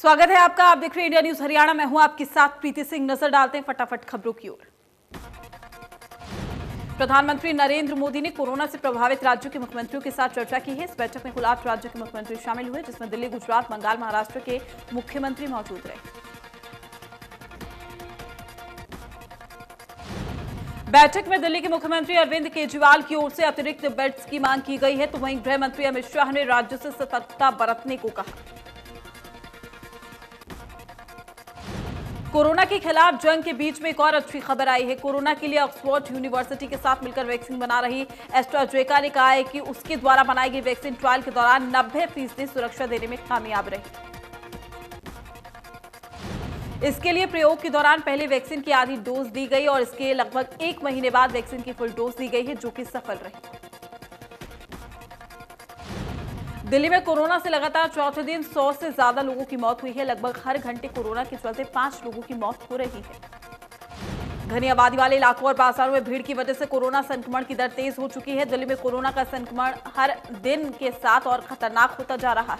स्वागत है आपका। आप देख रहे हैं इंडिया न्यूज हरियाणा। मैं हूं आपके साथ प्रीति सिंह। नजर डालते हैं फटाफट खबरों की ओर। प्रधानमंत्री नरेंद्र मोदी ने कोरोना से प्रभावित राज्यों के मुख्यमंत्रियों के साथ चर्चा की है। इस बैठक में कुल 8 राज्यों के मुख्यमंत्री शामिल हुए, जिसमें दिल्ली, गुजरात, बंगाल, महाराष्ट्र के मुख्यमंत्री मौजूद रहे। बैठक में दिल्ली के मुख्यमंत्री अरविंद केजरीवाल की ओर से अतिरिक्त बेड्स की मांग की गई है, तो वहीं गृह मंत्री अमित शाह ने राज्यों से सतर्कता बरतने को कहा। कोरोना के खिलाफ जंग के बीच में एक और अच्छी खबर आई है। कोरोना के लिए ऑक्सफोर्ड यूनिवर्सिटी के साथ मिलकर वैक्सीन बना रही एस्ट्राजेनेका ने कहा है कि उसके द्वारा बनाई गई वैक्सीन ट्रायल के दौरान 90% सुरक्षा देने में कामयाब रही। इसके लिए प्रयोग के दौरान पहले वैक्सीन की आधी डोज दी गई और इसके लगभग 1 महीने बाद वैक्सीन की फुल डोज दी गई है, जो कि सफल रही। दिल्ली में कोरोना से लगातार चौथे दिन 100 से ज्यादा लोगों की मौत हुई है। लगभग हर घंटे कोरोना के चलते 5 लोगों की मौत हो रही है। घनी आबादी वाले इलाकों और बाजारों में भीड़ की वजह से कोरोना संक्रमण की दर तेज हो चुकी है। दिल्ली में कोरोना का संक्रमण हर दिन के साथ और खतरनाक होता जा रहा है।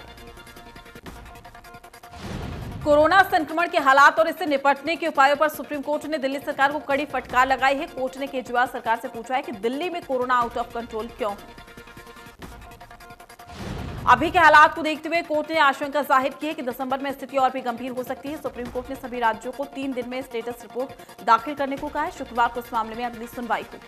कोरोना संक्रमण के हालात और इससे निपटने के उपायों पर सुप्रीम कोर्ट ने दिल्ली सरकार को कड़ी फटकार लगाई है। कोर्ट ने केजरीवाल सरकार से पूछा है कि दिल्ली में कोरोना आउट ऑफ कंट्रोल क्यों है। अभी के हालात को देखते हुए कोर्ट ने आशंका जाहिर की है कि दिसंबर में स्थिति और भी गंभीर हो सकती है। सुप्रीम कोर्ट ने सभी राज्यों को 3 दिन में स्टेटस रिपोर्ट दाखिल करने को कहा है। शुक्रवार को इस मामले में अगली सुनवाई होगी।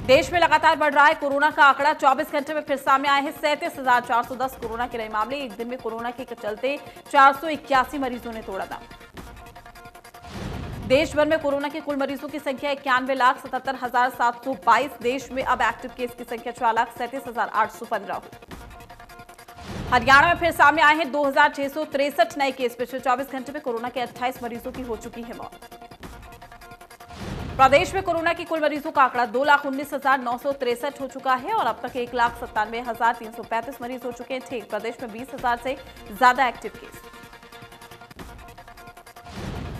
देश में लगातार बढ़ रहा है कोरोना का आंकड़ा। 24 घंटे में फिर सामने आए हैं 37,410 कोरोना के नए मामले। एक दिन में कोरोना के चलते 481 मरीजों ने तोड़ा दांव। देश भर में कोरोना के कुल मरीजों की संख्या 91,77,722। देश में अब एक्टिव केस की संख्या 4,37,815 हुई। हरियाणा में फिर सामने आए हैं 2,663 नए केस। पिछले 24 घंटे में कोरोना के 28 मरीजों की हो चुकी है मौत। प्रदेश में कोरोना के कुल मरीजों का आंकड़ा 2,19,963 हो चुका है और अब तक 1,97,335 मरीज हो चुके हैं ठीक। प्रदेश में 20,000 से ज्यादा एक्टिव केस।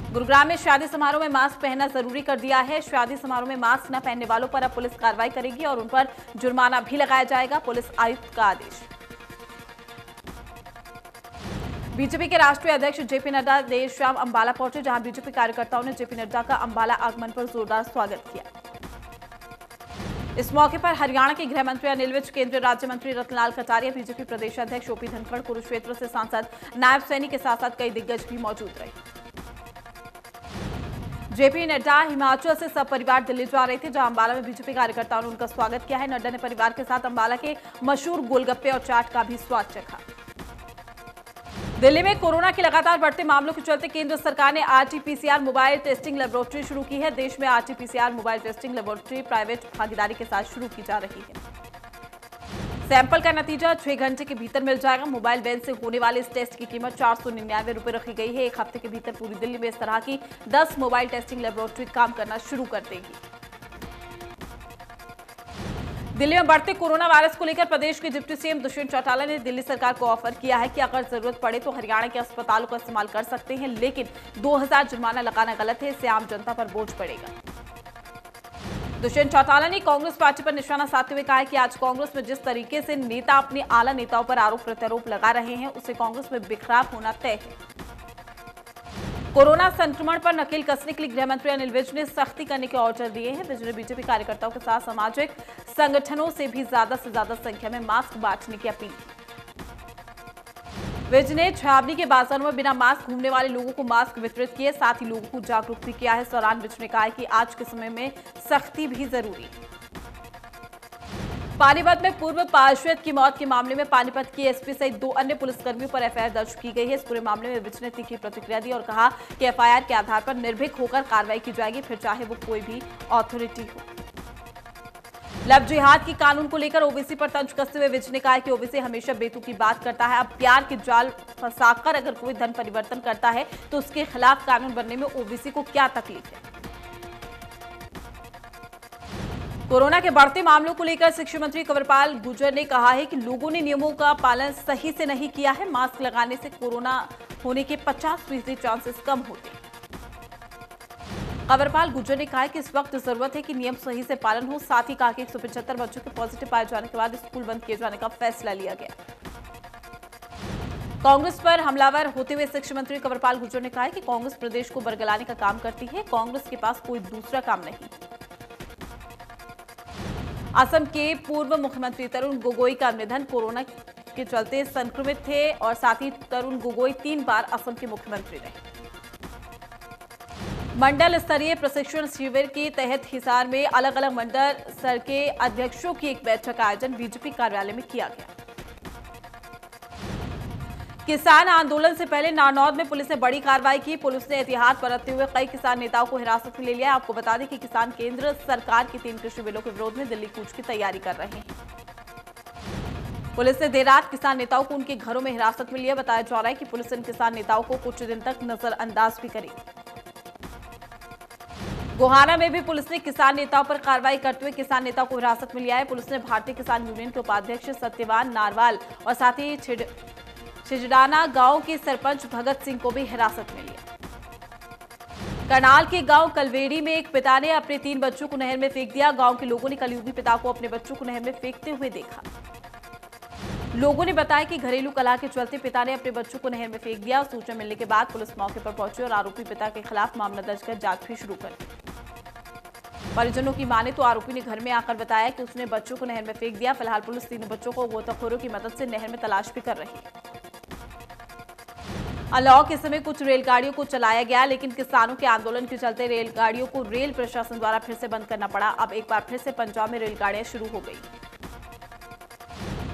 गुरुग्राम में शादी समारोह में मास्क पहनना जरूरी कर दिया है। शादी समारोह में मास्क न पहनने वालों पर अब पुलिस कार्रवाई करेगी और उन पर जुर्माना भी लगाया जाएगा। पुलिस आयुक्त का आदेश। बीजेपी के राष्ट्रीय अध्यक्ष जेपी नड्डा देर शाम अंबाला पहुंचे, जहां बीजेपी कार्यकर्ताओं ने जेपी नड्डा का अंबाला आगमन पर जोरदार स्वागत किया। इस मौके पर हरियाणा के गृह मंत्री अनिल विज, केंद्रीय राज्य मंत्री रतनलाल कटारिया, बीजेपी प्रदेश अध्यक्ष ओपी धनखड़, कुरुक्षेत्र से सांसद नायब सैनी के साथ साथ कई दिग्गज भी मौजूद रहे। जेपी नड्डा हिमाचल से सब परिवार दिल्ली जा रहे थे, जहां अंबाला में बीजेपी कार्यकर्ताओं ने उनका स्वागत किया है। नड्डा ने परिवार के साथ अंबाला के मशहूर गोलगप्पे और चाट का भी स्वाद चखा। दिल्ली में कोरोना के लगातार बढ़ते मामलों के चलते केंद्र सरकार ने आरटी-पीसीआर मोबाइल टेस्टिंग लेबोरेटरी शुरू की है। देश में RT-PCR mobile testing laboratory private भागीदारी के साथ शुरू की जा रही है। सैंपल का नतीजा 6 घंटे के भीतर मिल जाएगा। मोबाइल वैन से होने वाले इस टेस्ट की कीमत 499 रुपए रखी गई है। 1 हफ्ते के भीतर पूरी दिल्ली में इस तरह की 10 मोबाइल टेस्टिंग लेबोरेटरी काम करना शुरू कर देगी। दिल्ली में बढ़ते कोरोना वायरस को लेकर प्रदेश के डिप्टी सीएम दुष्यंत चौटाला ने दिल्ली सरकार को ऑफर किया है कि अगर जरूरत पड़े तो हरियाणा के अस्पतालों का इस्तेमाल कर सकते हैं, लेकिन 2,000 जुर्माना लगाना गलत है। इससे आम जनता पर बोझ पड़ेगा। दुष्यंत चौटाला ने कांग्रेस पार्टी पर निशाना साधते हुए कहा है कि आज कांग्रेस में जिस तरीके से नेता अपने आला नेताओं पर आरोप प्रत्यारोप लगा रहे हैं, उससे कांग्रेस में बिखराव होना तय है। कोरोना संक्रमण पर नकेल कसने के लिए गृह मंत्री अनिल विज ने सख्ती करने के ऑर्डर दिए हैं। विज ने बीजेपी कार्यकर्ताओं के साथ सामाजिक संगठनों से भी ज्यादा से ज्यादा संख्या में मास्क बांटने की अपील की। विज ने छावनी के बाजारों में बिना मास्क घूमने वाले लोगों को मास्क वितरित किए, साथ ही लोगों को जागरूक भी किया है। इस दौरान विज ने कहा है कि आज के समय में सख्ती भी जरूरी है। पानीपत में पूर्व पार्षद की मौत के मामले में पानीपत की एसपी सहित 2 अन्य पुलिसकर्मियों पर एफआईआर दर्ज की गई है। इस पूरे मामले में विज ने तीखी प्रतिक्रिया दी और कहा कि एफआईआर के आधार पर निर्भीक होकर कार्रवाई की जाएगी, फिर चाहे वो कोई भी अथॉरिटी हो। लव जिहाद की कानून को लेकर ओबीसी पर तंज कसते हुए विज ने कहा कि ओबीसी हमेशा बेतुकी बात करता है। अब प्यार के जाल फंसाकर अगर कोई धन परिवर्तन करता है तो उसके खिलाफ कानून बनने में ओबीसी को क्या तकलीफ है। कोरोना के बढ़ते मामलों को लेकर शिक्षा मंत्री कंवरपाल गुर्जर ने कहा है कि लोगों ने नियमों का पालन सही से नहीं किया है। मास्क लगाने से कोरोना होने के 50% चांसेस कम होते हैं। कंवरपाल गुर्जर ने कहा कि इस वक्त जरूरत है कि नियम सही से पालन हो। साथ ही कहा कि 175 बच्चों के पॉजिटिव पाए जाने के बाद स्कूल बंद किए जाने का फैसला लिया गया। कांग्रेस पर हमलावर होते हुए शिक्षा मंत्री कंवरपाल गुर्जर ने कहा है कि कांग्रेस प्रदेश को बरगलाने का काम करती है, कांग्रेस के पास कोई दूसरा काम नहीं। असम के पूर्व मुख्यमंत्री तरुण गोगोई का निधन, कोरोना के चलते संक्रमित थे और साथ ही तरुण गोगोई 3 बार असम के मुख्यमंत्री रहे। मंडल स्तरीय प्रशिक्षण शिविर के तहत हिसार में अलग अलग मंडल स्तर के अध्यक्षों की एक बैठक का आयोजन बीजेपी कार्यालय में किया गया। किसान आंदोलन से पहले नारनौद में पुलिस ने बड़ी कार्रवाई की। पुलिस ने एहतियात बरतते हुए कई किसान नेताओं को हिरासत में ले लिया। आपको बता दें कि किसान केंद्र सरकार की 3 कृषि बिलों के विरोध में दिल्ली कूच की तैयारी कर रहे हैं। पुलिस ने देर रात किसान नेताओं को उनके घरों में हिरासत में लिया। बताया जा रहा है कि पुलिस इन किसान नेताओं को कुछ दिन तक नजरअंदाज भी करेगी। गोहाना में भी पुलिस ने किसान नेताओं पर कार्रवाई करते हुए किसान नेताओं को हिरासत में लिया है। पुलिस ने भारतीय किसान यूनियन के उपाध्यक्ष सत्यवान नारवाल और साथ ही छिजडाना गांव के सरपंच भगत सिंह को भी हिरासत में लिया। करनाल के गांव कलवेड़ी में एक पिता ने अपने 3 बच्चों को नहर में फेंक दिया। गांव के लोगों ने कलयुगी पिता को अपने बच्चों को नहर में फेंकते हुए देखा। लोगों ने बताया कि घरेलू कलह के चलते पिता ने अपने बच्चों को नहर में फेंक दिया। सूचना मिलने के बाद पुलिस मौके पर पहुंची और आरोपी पिता के खिलाफ मामला दर्ज कर जांच भी शुरू कर दी। परिजनों की माने तो आरोपी ने घर में आकर बताया कि उसने बच्चों को नहर में फेंक दिया। फिलहाल पुलिस 3 बच्चों को गोताखोरों की मदद से नहर में तलाश भी कर रही है। अनलॉक के समय कुछ रेलगाड़ियों को चलाया गया, लेकिन किसानों के आंदोलन के चलते रेलगाड़ियों को रेल प्रशासन द्वारा फिर से बंद करना पड़ा। अब एक बार फिर से पंजाब में रेलगाड़ियां शुरू हो गई।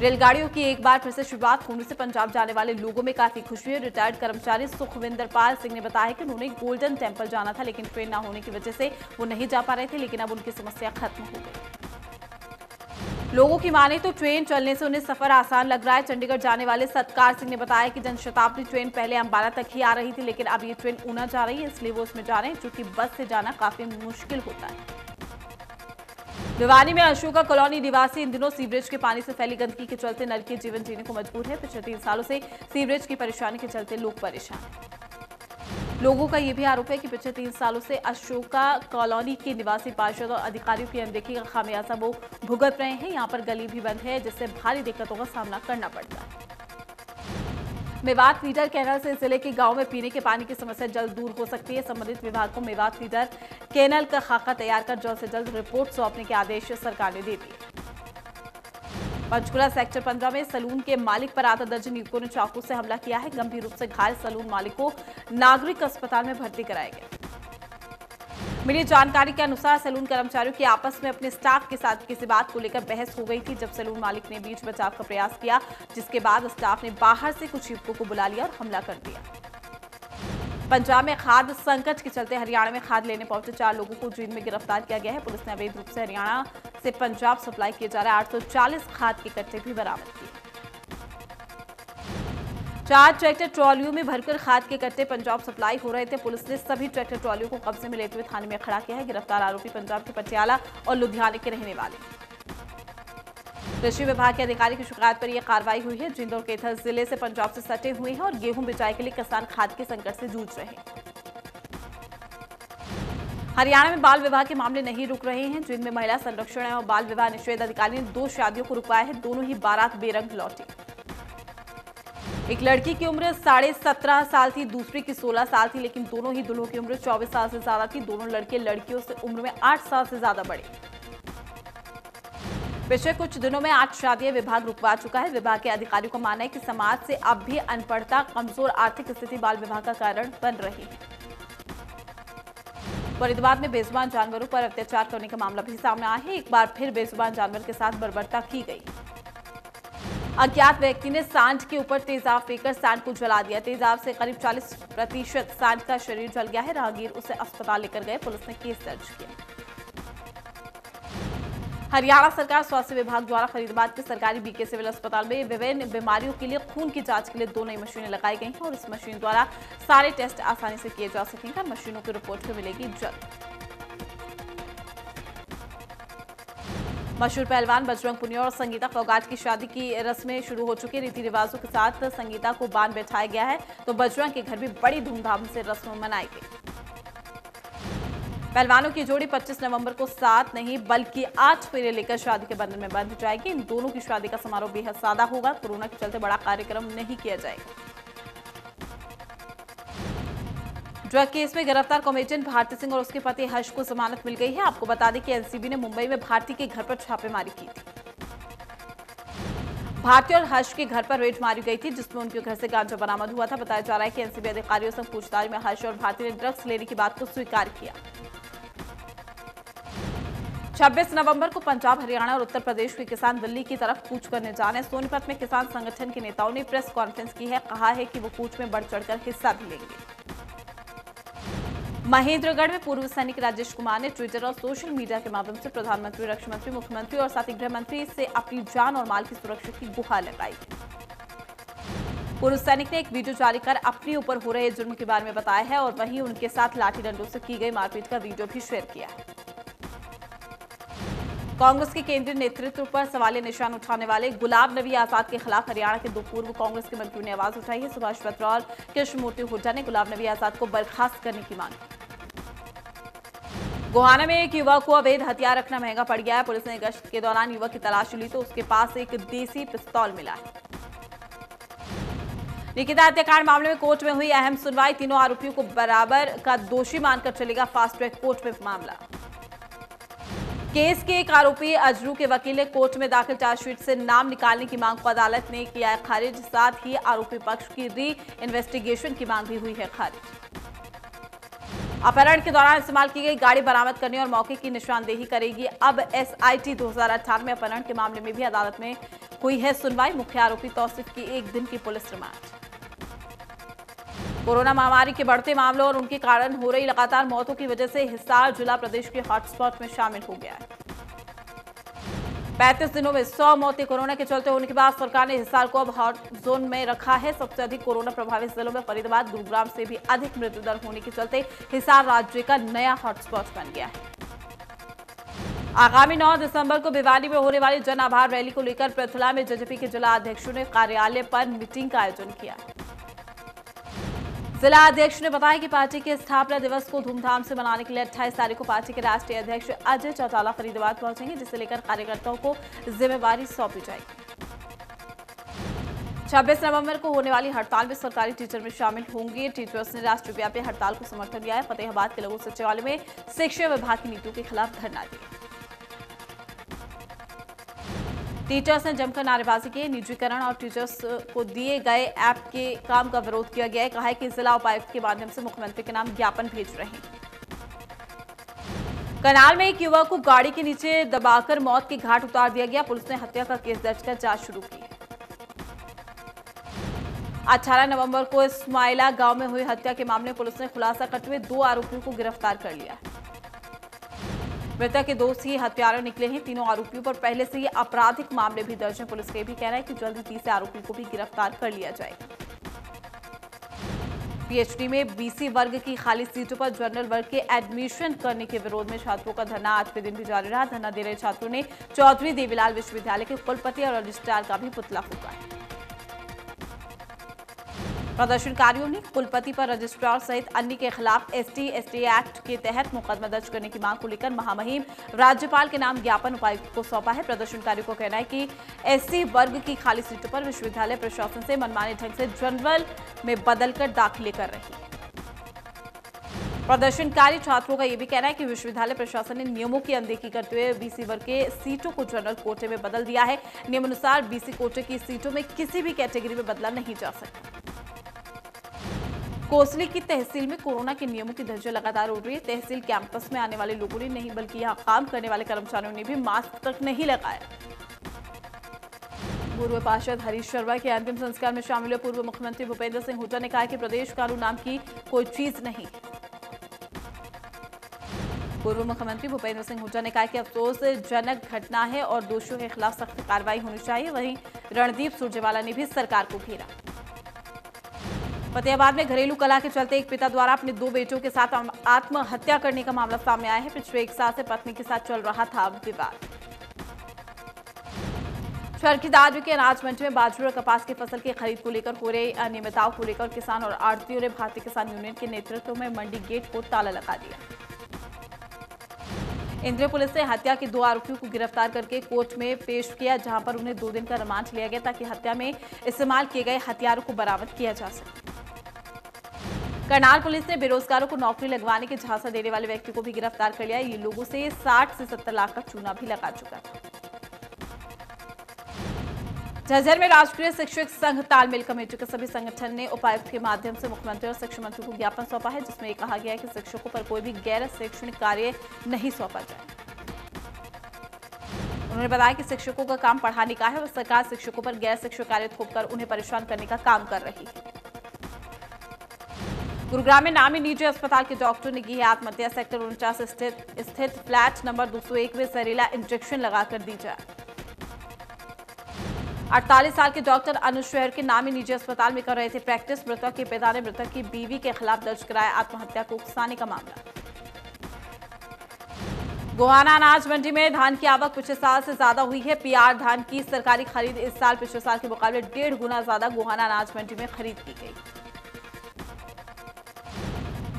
रेलगाड़ियों की एक बार फिर से शुरुआत होने से पंजाब जाने वाले लोगों में काफी खुशी है। रिटायर्ड कर्मचारी सुखविंदर पाल सिंह ने बताया कि उन्होंने गोल्डन टेम्पल जाना था, लेकिन ट्रेन न होने की वजह से वो नहीं जा पा रहे थे, लेकिन अब उनकी समस्या खत्म हो गई। लोगों की माने तो ट्रेन चलने से उन्हें सफर आसान लग रहा है। चंडीगढ़ जाने वाले सत्कार सिंह ने बताया कि जनशताब्दी ट्रेन पहले अंबाला तक ही आ रही थी, लेकिन अब ये ट्रेन ऊना जा रही है, इसलिए वो उसमें जा रहे हैं, क्योंकि बस से जाना काफी मुश्किल होता है। भिवानी में अशोका कॉलोनी निवासी इन दिनों सीवरेज के पानी से फैली गंदगी के चलते नरकीय जीवन जीने को मजबूर है। पिछले 3 सालों से सीवरेज की परेशानी के चलते लोग परेशान हैं। लोगों का यह भी आरोप है कि पिछले 3 सालों से अशोका कॉलोनी के निवासी पार्षद और अधिकारियों की अनदेखी का खामियाजा वो भुगत रहे हैं। यहाँ पर गली भी बंद है, जिससे भारी दिक्कतों का सामना करना पड़ता है। मेवात फीडर कैनाल से जिले के गांव में पीने के पानी की समस्या जल्द दूर हो सकती है। संबंधित विभाग को मेवात फीडर कैनाल का खाका तैयार कर जल्द से जल्द रिपोर्ट सौंपने के आदेश सरकार ने दे दिए। पंचकुला सेक्टर 15 में सलून के मालिक पर आधा दर्जन युवकों ने चाकू से हमला किया है। गंभीर रूप से घायल सलून मालिक को नागरिक अस्पताल में भर्ती कराया गया। मिली जानकारी के अनुसार सैलून कर्मचारियों की आपस में अपने स्टाफ के साथ किसी बात को लेकर बहस हो गई थी। जब सैलून मालिक ने बीच बचाव का प्रयास किया, जिसके बाद स्टाफ ने बाहर से कुछ युवकों को बुला लिया और हमला कर दिया। पंजाब में खाद्य संकट के चलते हरियाणा में खाद लेने पहुंचे 4 लोगों को जींद में गिरफ्तार किया गया है। पुलिस ने अवैध रूप से हरियाणा से पंजाब सप्लाई किए जा रहे 840 खाद के कट्टे भी बरामद किए। 4 ट्रैक्टर ट्रॉलियों में भरकर खाद के कट्टे पंजाब सप्लाई हो रहे थे। पुलिस ने सभी ट्रैक्टर ट्रॉलियों को कब्जे में लेते हुए थाने में खड़ा किया है। गिरफ्तार आरोपी पंजाब के पटियाला और लुधियाना के रहने वाले। कृषि विभाग के अधिकारी की शिकायत पर यह कार्रवाई हुई है। जिंद और कैथल जिले से पंजाब से सटे हुए हैं और गेहूं बिजाई के लिए किसान खाद के संकट से जूझ रहे हैं। हरियाणा में बाल विवाह के मामले नहीं रुक रहे हैं। जिंद में महिला संरक्षण और बाल विवाह निषेध अधिकारी ने 2 शादियों को रुकवाया है। दोनों ही बारात बेरंग लौटी। एक लड़की की उम्र 17.5 साल थी, दूसरी की 16 साल थी, लेकिन दोनों ही दुल्हों की उम्र 24 साल से ज्यादा थी। दोनों लड़के लड़कियों से उम्र में 8 साल से ज्यादा बड़े। पिछले कुछ दिनों में 8 शादियां विभाग रुकवा चुका है। विभाग के अधिकारियों का मानना है कि समाज से अब भी अनपढ़ता, कमजोर आर्थिक स्थिति बाल विवाह का कारण बन रही है। फरीदाबाद में बेजुबान जानवरों पर अत्याचार करने का मामला भी सामने आया है। एक बार फिर बेजुबान जानवर के साथ बर्बरता की गई। अज्ञात व्यक्ति ने सांड के ऊपर तेजाब फेंककर सांड को जला दिया। तेजाब से करीब 40% सांड का शरीर जल गया है। राहगीर उसे अस्पताल लेकर गए। पुलिस ने केस दर्ज किया। हरियाणा सरकार स्वास्थ्य विभाग द्वारा फरीदाबाद के सरकारी बीके सिविल अस्पताल में विभिन्न बीमारियों के लिए खून की जांच के लिए 2 नई मशीनें लगाई गई हैं और इस मशीन द्वारा सारे टेस्ट आसानी से किए जा सकेंगे। मशीनों की रिपोर्ट भी मिलेगी जल्द। मशहूर पहलवान बजरंग पुनिया और संगीता फोगाट की शादी की रस्में शुरू हो चुकी है। रीति रिवाजों के साथ संगीता को बांध बैठाया गया है, तो बजरंग के घर भी बड़ी धूमधाम से रस्म मनाई गई। पहलवानों की जोड़ी 25 नवंबर को 7 नहीं बल्कि 8 फेरे लेकर शादी के बंधन में बंध जाएगी। इन दोनों की शादी का समारोह बेहद सादा होगा। कोरोना के चलते बड़ा कार्यक्रम नहीं किया जाएगा। ड्रग केस में गिरफ्तार कॉमेडियन भारती सिंह और उसके पति हर्ष को जमानत मिल गई है। आपको बता दें कि एनसीबी ने मुंबई में भारती के घर पर छापेमारी की थी। भारती और हर्ष के घर पर रेड मारी गई थी, जिसमें उनके घर से गांजा बरामद हुआ था। बताया जा रहा है कि एनसीबी अधिकारियों से पूछताछ में हर्ष और भारती ने ड्रग्स लेने की बात को स्वीकार किया। 26 नवंबर को पंजाब, हरियाणा और उत्तर प्रदेश के किसान दिल्ली की तरफ कूच करने जा रहे हैं। सोनीपत में किसान संगठन के नेताओं ने प्रेस कॉन्फ्रेंस की है। कहा है कि वो कूच में बढ़ चढ़कर हिस्सा भी लेंगे। महेंद्रगढ़ में पूर्व सैनिक राजेश कुमार ने ट्विटर और सोशल मीडिया के माध्यम से प्रधानमंत्री, रक्षा मंत्री, मुख्यमंत्री और साथ ही गृह मंत्री से अपनी जान और माल की सुरक्षा की गुहार लगाई। पूर्व सैनिक ने एक वीडियो जारी कर अपने ऊपर हो रहे जुर्म के बारे में बताया है और वहीं उनके साथ लाठी डंडों से की गई मारपीट का वीडियो भी शेयर किया है। कांग्रेस के केंद्रीय नेतृत्व पर सवालिया निशान उठाने वाले गुलाब नबी आजाद के खिलाफ हरियाणा के 2 पूर्व कांग्रेस के मंत्रियों ने आवाज उठाई है। सुभाष बत्रा और कृष्णमूर्ति हुड्डा ने गुलाब नबी आजाद को बर्खास्त करने की मांग की। गोहाना में एक युवक को अवैध हथियार रखना महंगा पड़ गया है। पुलिस ने गश्त के दौरान युवक की तलाशी ली तो उसके पास एक देसी पिस्तौल मिला है। निकिता हत्याकांड मामले में कोर्ट में हुई अहम सुनवाई। तीनों आरोपियों को बराबर का दोषी मानकर चलेगा फास्ट ट्रैक कोर्ट में मामला। केस के एक आरोपी अजरू के वकील ने कोर्ट में दाखिल चार्जशीट से नाम निकालने की मांग को अदालत ने किया है खारिज। साथ ही आरोपी पक्ष की री इन्वेस्टिगेशन की मांग भी हुई है खारिज। अपहरण के दौरान इस्तेमाल की गई गाड़ी बरामद करने और मौके की निशानदेही करेगी अब एसआईटी। 2018 में अपहरण के मामले में भी अदालत में हुई है सुनवाई। मुख्य आरोपी तौसीफ की 1 दिन की पुलिस रिमांड। कोरोना महामारी के बढ़ते मामलों और उनके कारण हो रही लगातार मौतों की वजह से हिसार जिला प्रदेश के हॉटस्पॉट में शामिल हो गया है। 35 दिनों में 100 मौतें कोरोना के चलते होने के बाद सरकार ने हिसार को अब हॉट जोन में रखा है। सबसे अधिक कोरोना प्रभावित जिलों में फरीदाबाद, गुरुग्राम से भी अधिक मृत्यु दर होने के चलते हिसार राज्य का नया हॉटस्पॉट बन गया है। आगामी 9 दिसंबर को भिवानी में होने वाली जन आभार रैली को लेकर पृथला में जेजेपी के जिला अध्यक्षों ने कार्यालय पर मीटिंग का आयोजन किया। जिला अध्यक्ष ने बताया कि पार्टी के स्थापना दिवस को धूमधाम से मनाने के लिए 28 तारीख को पार्टी के राष्ट्रीय अध्यक्ष अजय चौटाला फरीदाबाद पहुंचेंगे, जिसे लेकर कार्यकर्ताओं को जिम्मेवारी सौंपी जाएगी। 26 नवंबर को होने वाली हड़ताल में सरकारी टीचर में शामिल होंगे। टीचर्स ने राष्ट्रव्यापी हड़ताल को समर्थन दिया है। फतेहाबाद के लघु सचिवालय में शिक्षा विभाग की नीतियों के खिलाफ धरना दिया। टीचर्स ने जमकर नारेबाजी की। निजीकरण और टीचर्स को दिए गए ऐप के काम का विरोध किया गया है। कहा है कि जिला उपायुक्त के माध्यम से मुख्यमंत्री के नाम ज्ञापन भेज रहे हैं। करनाल में एक युवक को गाड़ी के नीचे दबाकर मौत के घाट उतार दिया गया। पुलिस ने हत्या का केस दर्ज कर जांच शुरू की। 18 नवंबर को इस्माइला गांव में हुई हत्या के मामले में पुलिस ने खुलासा करते हुए 2 आरोपियों को गिरफ्तार कर लिया। मृतक के दोस्त ही हत्यारे निकले हैं। तीनों आरोपियों पर पहले से ही आपराधिक मामले भी दर्ज हैं। पुलिस का भी कहना है कि जल्द ही तीसरे आरोपी को भी गिरफ्तार कर लिया जाएगा। पीएचडी में बीसी वर्ग की खाली सीटों पर जनरल वर्ग के एडमिशन करने के विरोध में छात्रों का धरना आज के दिन भी जारी रहा। धरना दे रहे छात्रों ने चौधरी देवीलाल विश्वविद्यालय के कुलपति और रजिस्ट्रार का भी पुतला फूंका है। प्रदर्शनकारियों ने कुलपति पर रजिस्ट्रार सहित अन्य के खिलाफ एसटी एक्ट के तहत मुकदमा दर्ज करने की मांग को लेकर महामहिम राज्यपाल के नाम ज्ञापन उपायुक्त को सौंपा है। प्रदर्शनकारियों को कहना है कि एससी वर्ग की खाली सीटों पर विश्वविद्यालय प्रशासन से मनमाने ढंग से जनरल में बदलकर दाखिले कर रही है। प्रदर्शनकारी छात्रों का यह भी कहना है कि विश्वविद्यालय प्रशासन ने नियमों की अनदेखी करते हुए बीसी वर्ग के सीटों को जनरल कोटे में बदल दिया है। नियमानुसार बीसी कोटे की सीटों में किसी भी कैटेगरी में बदला नहीं जा सकता। कोसली की तहसील में कोरोना के नियमों की धज्जियां लगातार उड़ रही है। तहसील कैंपस में आने वाले लोगों ने नहीं बल्कि यहां काम करने वाले कर्मचारियों ने भी मास्क तक नहीं लगाया। पूर्व पार्षद हरीश शर्मा के अंतिम संस्कार में शामिल हुए पूर्व मुख्यमंत्री भूपेंद्र सिंह हुड्डा ने कहा कि प्रदेश कानून नाम की कोई चीज नहीं। पूर्व मुख्यमंत्री भूपेंद्र सिंह हुड्डा ने कहा कि अफसोसजनक घटना है और दोषियों के खिलाफ सख्त कार्रवाई होनी चाहिए। वहीं रणदीप सुरजेवाला ने भी सरकार को घेरा। फतेहाबाद में घरेलू कलह के चलते एक पिता द्वारा अपने 2 बेटों के साथ आत्महत्या करने का मामला सामने आया है। पिछले 1 साल से पत्नी के साथ चल रहा था विवाद। चरखीदार के अनाज मंडी में बाजरा और कपास की फसल की खरीद को लेकर हो रही अनियमितताओं को लेकर किसान और आढ़तियों ने भारतीय किसान यूनियन के नेतृत्व में मंडी गेट को ताला लगा दिया। इंद्रिय पुलिस ने हत्या के 2 आरोपियों को गिरफ्तार करके कोर्ट में पेश किया, जहां पर उन्हें 2 दिन का रिमांड लिया गया ताकि हत्या में इस्तेमाल किए गए हथियारों को बरामद किया जा सके। करनाल पुलिस ने बेरोजगारों को नौकरी लगवाने के झांसा देने वाले व्यक्ति को भी गिरफ्तार कर लिया। ये लोगों से 60 से 70 लाख का चूना भी लगा चुका था। झज्जर में राष्ट्रीय शिक्षक संघ तालमेल कमेटी के सभी संगठन ने उपायुक्त के माध्यम से मुख्यमंत्री और शिक्षा मंत्री को ज्ञापन सौंपा है, जिसमें यह कहा गया है कि शिक्षकों पर कोई भी गैर शैक्षणिक कार्य नहीं सौंपा जाए। उन्होंने बताया कि शिक्षकों का काम पढ़ाने का है और सरकार शिक्षकों पर गैर शिक्षक कार्य थोपकर उन्हें परेशान करने का काम कर रही है। गुरुग्राम में नामी निजी अस्पताल के डॉक्टर ने की है आत्महत्या। सेक्टर 49 स्थित फ्लैट नंबर 201 में जहरीला इंजेक्शन लगाकर दी जाए। 48 साल के डॉक्टर अनुज शहर के नामी निजी अस्पताल में कर रहे थे प्रैक्टिस। मृतक के पिता ने मृतक की बीवी के खिलाफ दर्ज कराया आत्महत्या को उकसाने का मामला। गोहाना अनाज मंडी में धान की आवक पिछले साल से ज्यादा हुई है। पीआर धान की सरकारी खरीद इस साल पिछले साल के मुकाबले 1.5 गुना ज्यादा गोहाना अनाज मंडी में खरीद की गई।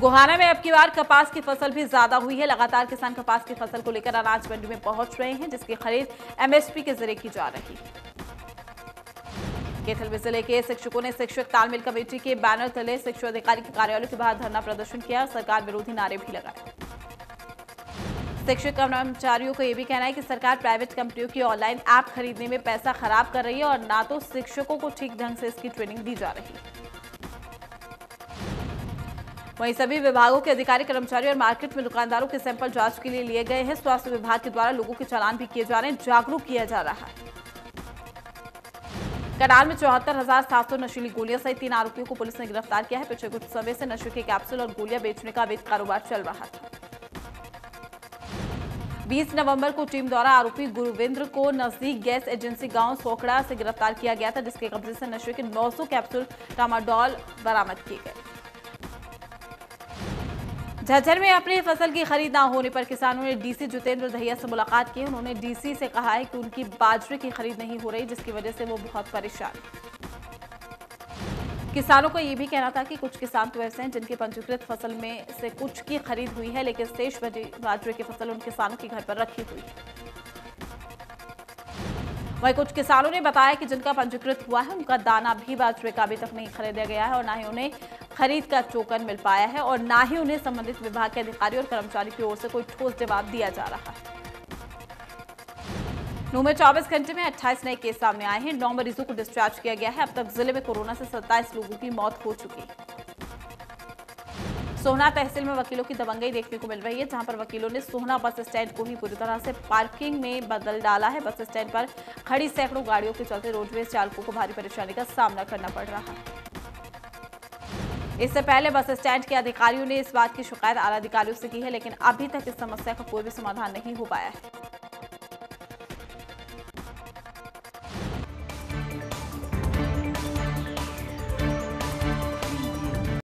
गोहाना में अब की बार कपास की फसल भी ज्यादा हुई है। लगातार किसान कपास की फसल को लेकर अनाज मंडी में पहुंच रहे हैं, जिसकी खरीद एमएसपी के जरिए की जा रही है। कैथल में जिले के शिक्षकों ने शिक्षक तालमेल कमेटी के बैनर तले शिक्षा अधिकारी के कार्यालय के बाहर धरना प्रदर्शन किया। सरकार विरोधी नारे भी लगाए। शिक्षक कर्मचारियों का यह भी कहना है कि सरकार प्राइवेट कंपनियों की ऑनलाइन ऐप खरीदने में पैसा खराब कर रही है और ना तो शिक्षकों को ठीक ढंग से इसकी ट्रेनिंग दी जा रही है। वहीं सभी विभागों के अधिकारी कर्मचारी और मार्केट में दुकानदारों के सैंपल जांच के लिए लिए गए हैं। स्वास्थ्य विभाग के द्वारा लोगों के चालान भी किए जा रहे हैं, जागरूक किया जा रहा है। करनाल में 74,700 नशीली गोलियां सहित 3 आरोपियों को पुलिस ने गिरफ्तार किया है। पिछले कुछ समय से नशे के कैप्सूल और गोलियां बेचने का अवैध कारोबार चल रहा था। 20 नवंबर को टीम द्वारा आरोपी गुरविंद्र को नजदीक गैस एजेंसी गांव सोखड़ा से गिरफ्तार किया गया था, जिसके कब्जे से नशे के 900 कैप्सूल ट्रामाडोल बरामद किए गए। झज्जर में अपनी फसल की खरीद न होने पर किसानों ने डीसी जितेंद्र दहिया से मुलाकात की। उन्होंने डीसी से कहा है कि उनकी बाजरे की खरीद नहीं हो रही, जिसकी वजह से वो बहुत परेशान। किसानों का ये भी कहना था कि कुछ किसान तो ऐसे हैं जिनकी पंजीकृत फसल में से कुछ की खरीद हुई है, लेकिन शेष बाजरे की फसल उन किसानों के घर पर रखी हुई है। वहीं कुछ किसानों ने बताया कि जिनका पंजीकृत हुआ है उनका दाना भी बाजरे का अभी तक नहीं खरीदा गया है और न ही उन्हें खरीद का टोकन मिल पाया है और न ही उन्हें संबंधित विभाग के अधिकारी और कर्मचारी की ओर से कोई ठोस जवाब दिया जा रहा है। नूंह में 24 घंटे में 28 नए केस सामने आए हैं। 9 मरीजों को डिस्चार्ज किया गया है। अब तक जिले में कोरोना से 27 लोगों की मौत हो चुकी है। सोहना तहसील में वकीलों की दबंगई देखने को मिल रही है, जहां पर वकीलों ने सोहना बस स्टैंड को ही पूरी तरह से पार्किंग में बदल डाला है। बस स्टैंड पर खड़ी सैकड़ों गाड़ियों के चलते रोडवेज चालकों को भारी परेशानी का सामना करना पड़ रहा है। इससे पहले बस स्टैंड के अधिकारियों ने इस बात की शिकायत आला अधिकारियों से की है, लेकिन अभी तक इस समस्या का कोई भी समाधान नहीं हो पाया है।